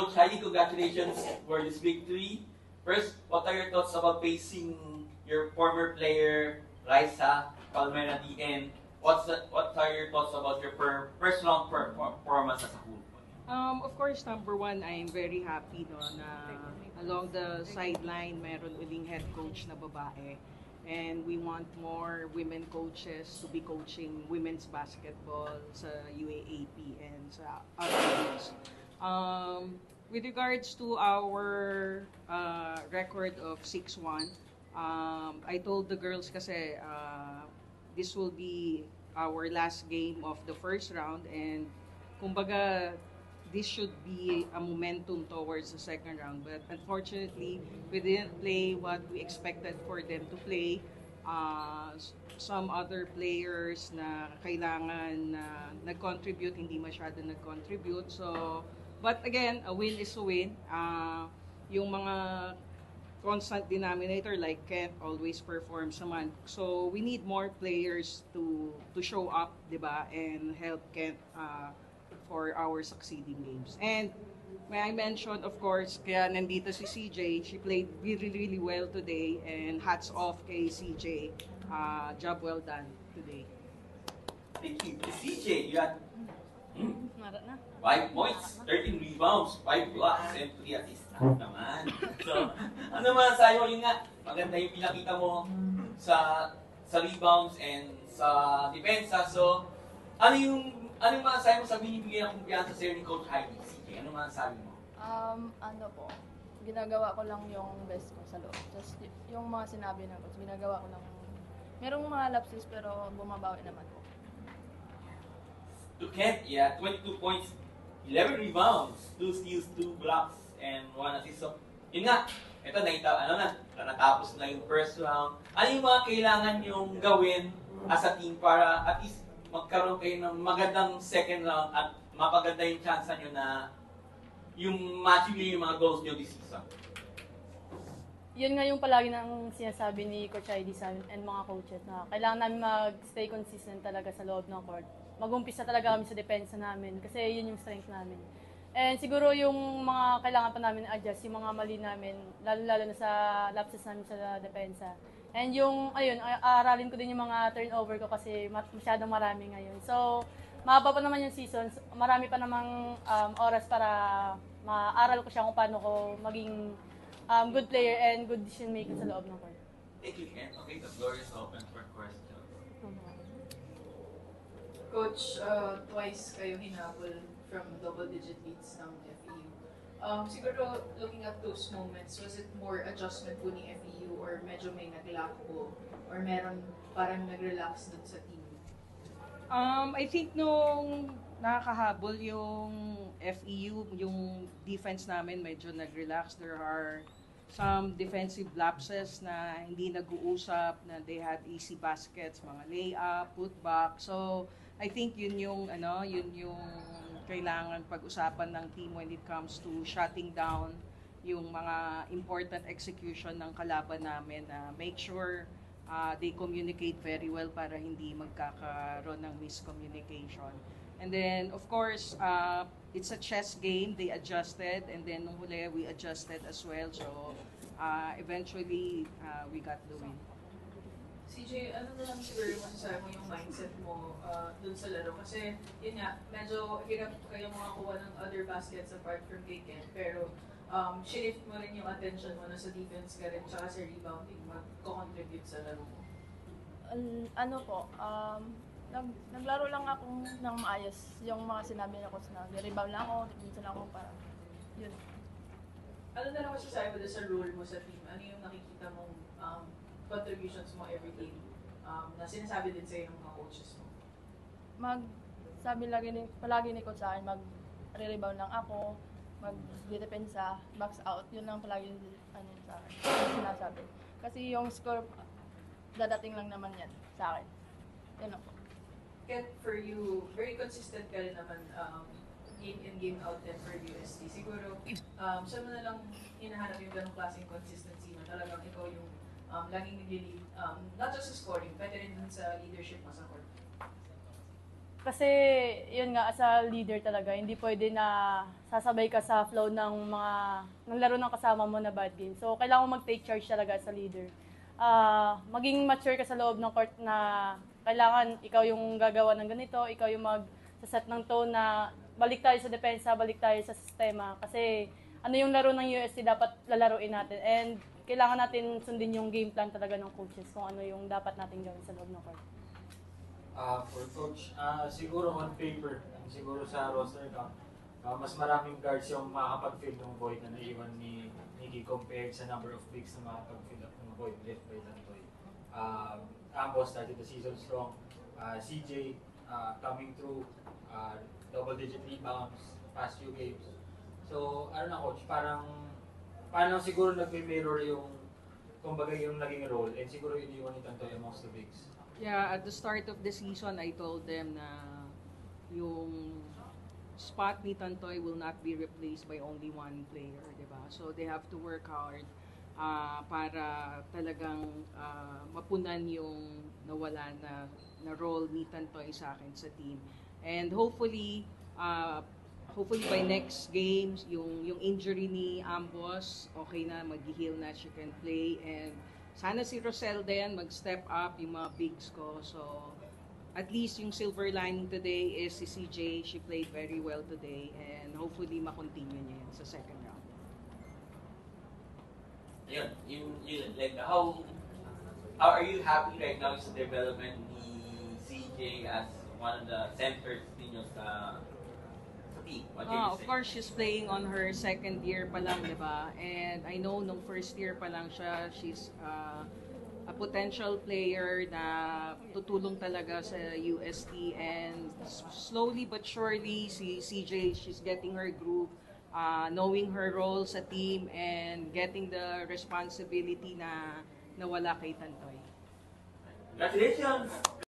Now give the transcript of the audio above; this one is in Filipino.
Coach Heidi, congratulations for this victory. First, what are your thoughts about facing your former player, Raisa Palmeradi, and what are your thoughts about your first round performance as a whole? Of course, number one, I'm very happy no, na along the sideline, meron uling head coach na babae. And we want more women coaches to be coaching women's basketball sa UAAP and sa other leagues. With regards to our record of 6-1, I told the girls kasi this will be our last game of the first round and kumbaga this should be a momentum towards the second round. But unfortunately, we didn't play what we expected for them to play. Some other players na kailangan na nag-contribute, hindi masyado nag-contribute. So, but again, a win is a win. Yung mga constant denominator like Kent always performs naman. So, we need more players to show up, di ba? And help Kent for our succeeding games. And may I mention, of course, kaya nandito si CJ, she played really, really well today and hats off kay CJ. Job well done today. Thank you. CJ, you had Nara na. 5 points, 13 rebounds, 5 blocks, and 3 assists naman. So, ano man sa'yo, yun nga, maganda yung pinakita mo sa rebounds and sa depensa. So, ano yung masasabi mo sa binibigay ng kumpiyansa sa'yo ni Coach Heidi? CJ, ano masasabi mo? Ano po, ginagawa ko lang yung best ko sa loob. Just yung mga sinabi ng coach, ginagawa ko lang. Merong mga lapses pero bumabawi naman po. To Kent, yeah, 22 points, 11 rebounds, 2 steals, 2 blocks, and 1 assist. So, yun nga, ito natapos na yung first round. Ano yung mga kailangan yung gawin as a team para at least magkaroon kayo ng magandang second round at mapaganda yung chance nyo na yung matching nyo yung mga goals nyo this season? Yun nga yung palagi nang sinasabi ni Coach Heidi sa amin and mga coaches na kailangan namin mag-stay consistent talaga sa loob ng court. Mag-umpisa talaga kami sa depensa namin kasi yun yung strength namin. And siguro yung mga kailangan pa namin adjust, yung mga mali namin, lalo-lalo na sa lapses namin sa depensa. And yung, ayun, aralin ko din yung mga turnover ko kasi masyadong marami ngayon. So, mahaba pa naman yung seasons, marami pa namang oras para maaral ko siya kung paano ko maging good player and good decision maker sa loob ng court. Thank you, Ken. Okay, the floor is open for questions. Coach, twice kayo hinabol from double-digit leads ng FEU. Siguro, looking at those moments, was it more adjustment po ni FEU or medyo may nag-lack po or meron parang nag-relax dun sa team? I think nung nakakahabol yung FEU, yung defense namin medyo nag-relax. There are some defensive lapses na hindi nag-uusap, na they had easy baskets, mga layup, putback. So, I think yun yung kailangan pag-usapan ng team when it comes to shutting down yung mga important execution ng kalaban namin na make sure they communicate very well para hindi magkakaroon ng miscommunication. And then, of course, it's a chess game. They adjusted, and then nung huli, we adjusted as well. So, eventually, we got the win. CJ, ano na lang siguro masasabi mo yung mindset mo dun sa laro? Kasi, yun nga, medyo hirap kayo makakuha ng other baskets apart from Ken, pero shift mo rin yung attention mo na sa defense ka rin, tsaka sa rebounding, mag-contribute sa laro mo. Ano po, naglaro lang ako ng maayos. Yung mga sinabi na coach na rebound lang ako, dito lang ako para yun. Ano na lang masasabi mo sa role mo sa team? Ano yung nakikita mong contributions mo every game na sinasabi din sa'yo ng mga coaches mo? Sabi palagi ni coach sa akin, mag-rebound lang ako, mag-depensa, box out, yun lang palagi sa akin, sinasabi. Kasi yung score, dadating lang naman yan sa akin. Yun ako. Ken, for you, very consistent ka rin naman game in, game out din for UST. Siguro, saan mo na lang hinahanap yung ganong klaseng consistency na talagang ikaw yung laging nag-lead, not just sa scoring, pwede rin dun sa leadership mo sa court? Kasi, yun nga, as a leader talaga, hindi pwede na sasabay ka sa flow ng laro ng kasama mo na bad game. So, kailangan mo mag-take charge talaga as a leader. Maging mature ka sa loob ng court na kailangan ikaw yung gagawa ng ganito, ikaw yung mag-set ng tone na balik tayo sa depensa, balik tayo sa sistema. Kasi, ano yung laro ng UST dapat lalaroin natin. And, kailangan natin sundin yung game plan talaga ng coaches kung ano yung dapat natin gawin sa loob ng court. For coach, siguro on paper, siguro sa roster count, mas maraming guards yung makakapag-fill ng void na naiwan ni Nikki compared sa number of bigs na makakapag-fill up ng void left by Tantoy. Ambos started the season strong. CJ coming through, double-digit rebounds past few games. So, ano na coach, parang siguro nagme-mirror yung kumbaga yung naging role and siguro iniwan ni Tantoy amongst the bigs. Yeah, at the start of the season, I told them na yung spot ni Tantoy will not be replaced by only one player, di ba? So they have to work hard para talagang mapunan yung nawala na role ni Tantoy sa akin sa team. And hopefully by next games, yung injury ni Ambos, okay na, mag-heal na, she can play. And sana si Rosel din mag-step up yung mga bigs ko. So, at least yung silver lining today is si CJ. She played very well today and hopefully makontinue niya yun sa second round. Yun, like, how are you happy right now sa development ni CJ as one of the centers ninyo sa team? What can you Of say? course, she's playing on her second year pa lang, di ba? And I know nung first year pa lang siya, she's a potential player na tutulong talaga sa UST. And slowly but surely, si CJ, she's getting her groove, knowing her role sa team, and getting the responsibility na nawala kay Tantoy. Congratulations!